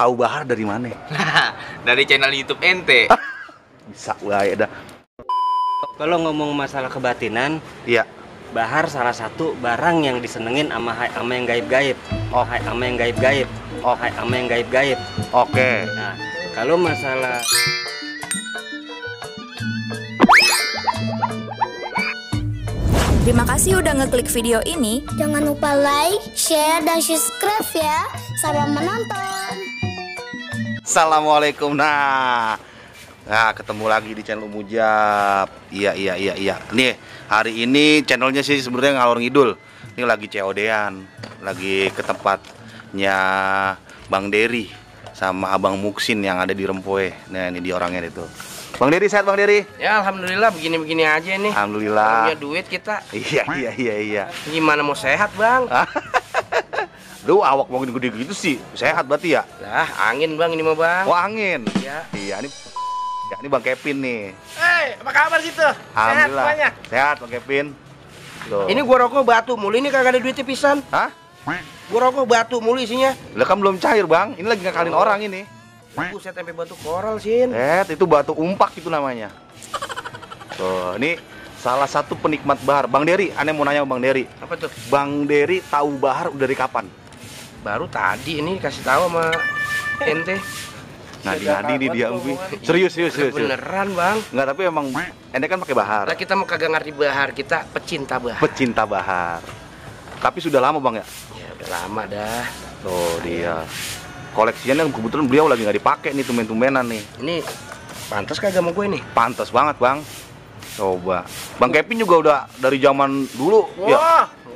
tahu Bahar dari mana? Dari channel YouTube ente. Bisa wae dah. Kalau ngomong masalah kebatinan, Iya. Bahar salah satu barang yang disenengin sama yang gaib-gaib. Oh. Sama yang gaib-gaib. Sama yang gaib-gaib. Oke. Nah, kalau masalah Terima kasih udah ngeklik video ini. Jangan lupa like, share, dan subscribe ya. Selamat menonton. Assalamualaikum. Nah, ketemu lagi di channel Mujab. Iya. Nih, hari ini channelnya sih sebenarnya ngalor ngidul. Ini lagi COD-an, lagi ke tempatnya Bang Dery sama Abang Muksin yang ada di Rempoe. Nah, ini dia orangnya itu. Bang Dery, sehat Bang Dery? Ya alhamdulillah begini-begini aja nih. Alhamdulillah. Punya duit kita. Iya. Gimana mau sehat bang? Duh, awak mau gede gitu sih. Sehat berarti ya? Lah angin bang ini mah bang. Oh, angin. Iya. Ini Bang Kevin nih. Apa kabar gitu? Alhamdulillah. Sehat Bang Kevin. Tuh. Ini gua rokok batu mulu, ini kagak ada duitnya pisan. Hah? Gua rokok batu mulu isinya. Lah kan belum cair Bang. Ini lagi ngakalin orang ini. Buset sampai batu koral sin. Itu batu umpak itu namanya. Tuh, ini salah satu penikmat Bahar. Bang Dery, aneh mau nanya Bang Dery. Apa tuh? Bang Dery tahu Bahar udah dari kapan? Baru tadi ini kasih tahu sama ente. Nadi nih dia. Serius. Beneran bang. Enggak, tapi emang ente kan pakai Bahar. Nah, kita mau kagak ngerti Bahar, kita pecinta Bahar. Pecinta Bahar. Tapi sudah lama Bang ya? Ya udah lama dah. Tuh dia. Koleksinya kebetulan beliau lagi nggak dipakai nih, tumben-tumbenan nih. Ini pantas kagak sama gue nih? Pantas banget Bang. Coba. Bang Kevin juga udah dari zaman dulu.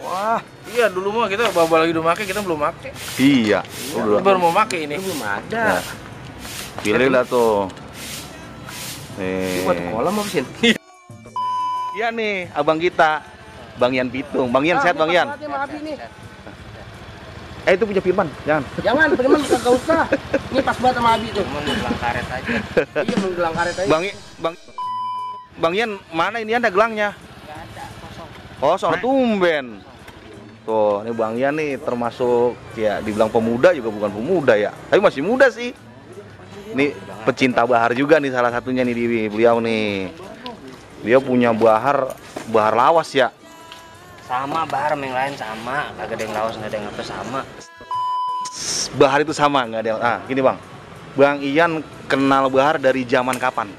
Wah, iya dulu mah kita bawa lagi udah make, kita belum make. Iya. Lu baru mau make ini. Belum ada. Nah, pilih lah tuh. Ini buat kolam apa sih? Iya nih, abang kita, Bang Yan Pitung. Bang Yan, sehat Bang Yan? Itu punya Firman, jangan. Jangan, Firman kagak usah. Ini pas banget sama Abi tuh. cuma gelang karet aja. Iya, mau gelang karet aja. Bang Yan, mana ini ada gelangnya? Nggak ada, kosong. Kosong, tumben. Tuh, ini Bang Yan nih termasuk ya dibilang pemuda juga bukan pemuda ya. Tapi masih muda sih. Ini pecinta Bahar juga nih salah satunya nih di beliau nih. Dia punya Bahar lawas ya. Sama Bahar sama yang lain sama, kagak ada yang lawas, nggak ada yang apa sama. Bahar itu sama, nggak ada. Gini Bang. Bang Ian kenal Bahar dari zaman kapan?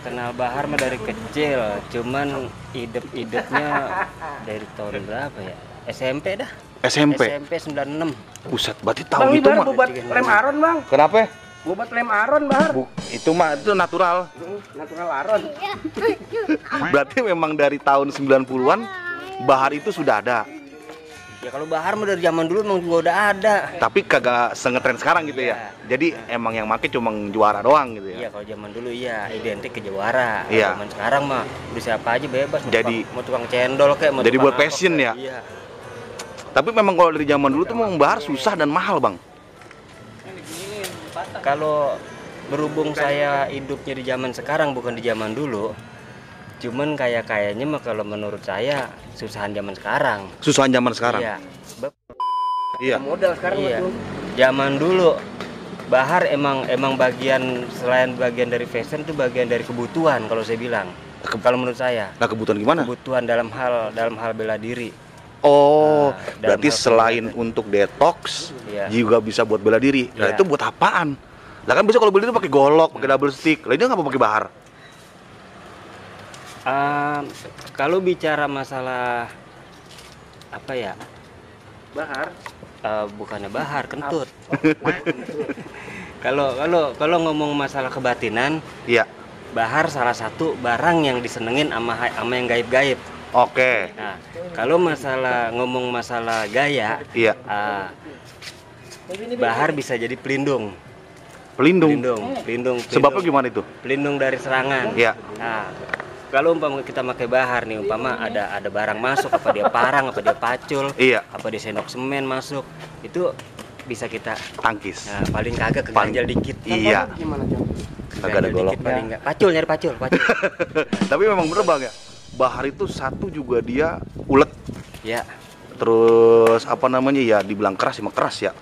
Kenal Bahar mah dari kecil, cuman hidup-hidupnya dari tahun berapa ya? SMP dah. SMP 96. Buset, berarti Bang, tahun ini itu Bahar mah. buat lem aron, Bang. Kenapa? Buat lem aron, Bahar. Itu natural. Natural aron. Berarti memang dari tahun 90-an Bahar itu sudah ada. Ya kalau Bahar mah dari zaman dulu emang juga udah ada. Tapi kagak sengetren sekarang gitu ya. Jadi emang yang make cuma juara doang gitu ya. Iya, kalau zaman dulu iya identik ke juara. Iya. Zaman sekarang mah udah siapa aja bebas. Jadi- mau tukang cendol kayak mau jadi tukang buat apa passion kayak. ya? Iya. Tapi memang kalau dari zaman dulu tuh memang Bahar susah dan mahal Bang. Kalau berhubung saya hidupnya di zaman sekarang bukan di zaman dulu, cuman kayaknya mah kalau menurut saya susahan zaman sekarang. Susahan zaman sekarang. Iya. Iya. Modal sekarang Iya. betul. Zaman dulu Bahar emang bagian selain bagian dari fashion itu bagian dari kebutuhan kalau saya bilang. Kalau menurut saya. Nah, kebutuhan gimana? Kebutuhan dalam hal bela diri. Oh, dalam berarti hal selain pendidikan. untuk detox, Iya. juga bisa buat bela diri. Nah, Iya. itu buat apaan? Lah kan bisa kalau bela diri pakai golok, pakai double stick. Lah ini nggak mau pakai Bahar. Kalau bicara masalah apa ya? Bahar. Bukannya Bahar, kentut. Kalau ngomong masalah kebatinan, Iya. Bahar salah satu barang yang disenengin sama yang gaib-gaib. Oke. Nah, kalau ngomong masalah gaya, Iya. Bahar bisa jadi pelindung. Pelindung. Sebabnya gimana itu? Pelindung dari serangan. Iya. Nah, kalau umpama kita pakai Bahar nih, umpama ada barang masuk, apa dia parang, apa dia pacul, Iya. apa dia sendok semen masuk, itu bisa kita Tangkis. paling kagak keganjal dikit. Iya. Gimana, Jong? Kagak ada Keganjal dikit goloknya. paling nggak. Nyari pacul. Tapi memang bener Bang ya. Bahar itu satu juga dia ulet. Ya. Terus apa namanya ya dibilang keras emang keras ya.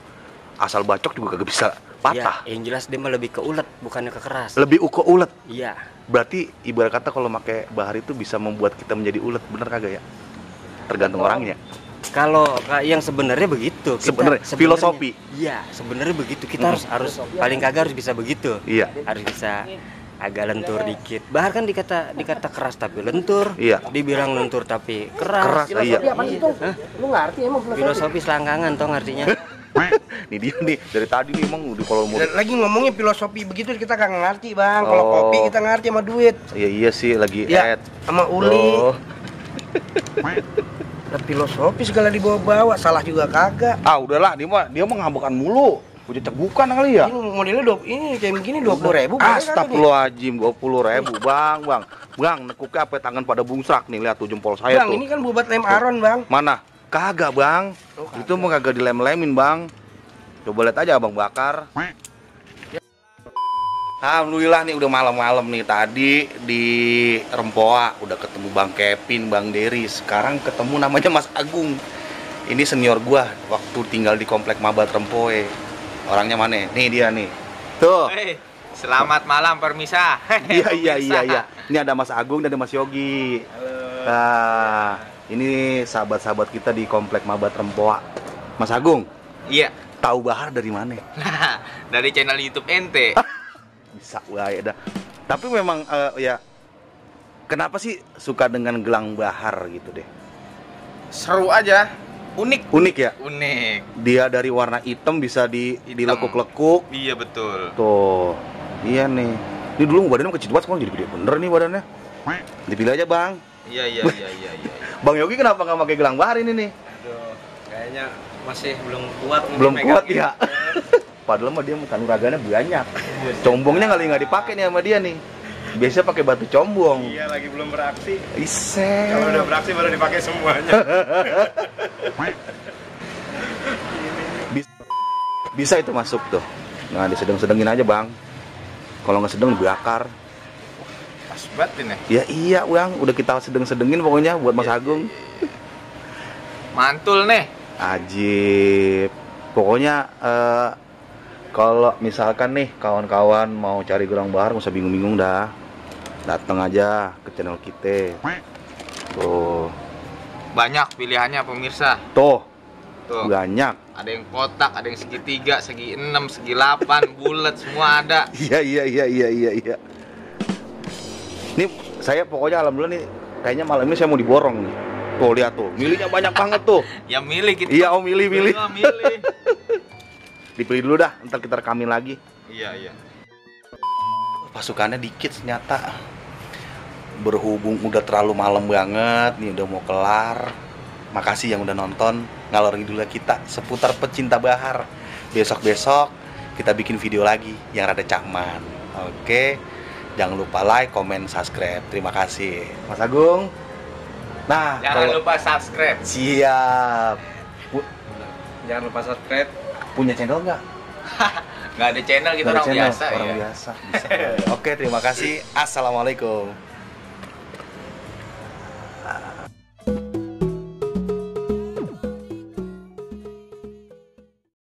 asal bacok juga kagak bisa patah. Ya, yang jelas dia mah lebih ke ulet, bukannya ke keras. Lebih uko ulet. Iya. Berarti ibarat kata kalau pakai bahar itu bisa membuat kita menjadi ulet, bener kagak ya? Tergantung orangnya. Kalau yang sebenarnya begitu. Sebenarnya filosofi. Iya, sebenarnya begitu. Kita harus paling kagak harus bisa begitu. Iya. Harus bisa agak lentur dikit. Bahar kan dikata keras tapi lentur. Iya. Dibilang lentur tapi keras. Iya. Apa sih tuh? Lu ngerti emang Filosofi selangkangan toh artinya. Nih dia nih dari tadi nih emang udah kalau mau. Lagi ngomongnya filosofi begitu kita kagak ngerti bang. Kalau Oh. kopi kita ngerti sama duit. Iya sih lagi Ya, ad. sama uli. Oh. Lah, filosofi segala dibawa-bawa, salah juga kagak. Ah udahlah dia mah ngabukan mulu. Udah cebukan kali ya. Ini modelnya ini kayak begini 20.000. Astagfirullahaladzim 20.000 bang. Bang nekuknya apa tangan pada bungsrak nih, lihat tuh jempol saya Bang, tuh. ini kan buat lem aron bang. Mana? Kagak bang. Oh, kagak. Itu mah kagak dilem-lemin bang. Coba lihat aja abang bakar. Alhamdulillah nih udah malam-malam nih, tadi di Rempoa udah ketemu Bang Kevin, Bang Dery. Sekarang ketemu namanya Mas Agung. Ini senior gua waktu tinggal di komplek Mabat Rempoe. Orangnya mana? Nih dia nih. Tuh. Selamat malam permisa. Iya. Ini ada Mas Agung dan ada Mas Yogi. Nah, ini sahabat-sahabat kita di komplek Mabat Rempoa. Mas Agung, Iya. tahu bahar dari mana? Nah, dari channel YouTube ente. Bisa wae dah. Tapi memang ya kenapa sih suka dengan gelang bahar gitu deh? Seru aja. Unik. Unik ya? Unik. Dia dari warna hitam bisa Hitam. dilekuk-lekuk. Iya betul. Tuh. Iya nih. Ini dulu badannya kecil banget, sekarang jadi gede bener nih badannya. Dipilih aja, Bang. Iya. Bang Yogi kenapa nggak pakai gelang bahar ini nih? Aduh, kayaknya masih belum kuat. Belum kuat ya. Padahal mah dia kanuraganya banyak. Combongnya nggak dipakai nih sama dia nih. Biasanya pakai batu combong. Iya, lagi belum beraksi. Iseng. Kalau udah beraksi baru dipakai semuanya. Bisa itu masuk tuh. Nah, disedeng-sedengin aja, Bang. Kalau nggak sedeng dibakar. Pas banget ini. Ya iya, Bang. Udah kita sedeng-sedengin pokoknya buat Mas Agung. Mantul nih. Ajib. Pokoknya kalau misalkan nih kawan-kawan mau cari gelang bahar, nggak usah bingung-bingung dah. Datang aja ke channel kita. Tuh. Banyak pilihannya pemirsa. Tuh. Tuh. Banyak. Ada yang kotak, ada yang segitiga, segi 6, segi 8, bulat semua ada. Iya. Ini saya pokoknya alhamdulillah nih kayaknya malam ini saya mau diborong nih. Tuh lihat tuh, milihnya banyak banget tuh. Ya milih gitu. Iya, om milih. Milih. Dipilih dulu dah, ntar kita rekamin lagi. Iya. Pasukannya dikit ternyata. Berhubung udah terlalu malam banget, nih udah mau kelar. Makasih yang udah nonton ngalor ngidul kita seputar pecinta bahar. Besok-besok kita bikin video lagi yang rada cakman. Oke. Jangan lupa like, comment, subscribe. Terima kasih. Mas Agung. Nah, Jangan lupa subscribe. Siap. Jangan lupa subscribe. Punya channel nggak? Nggak ada channel, kita Nggak ada orang channel? biasa Orang ya. biasa. Bisa. Oke, terima kasih. Assalamualaikum.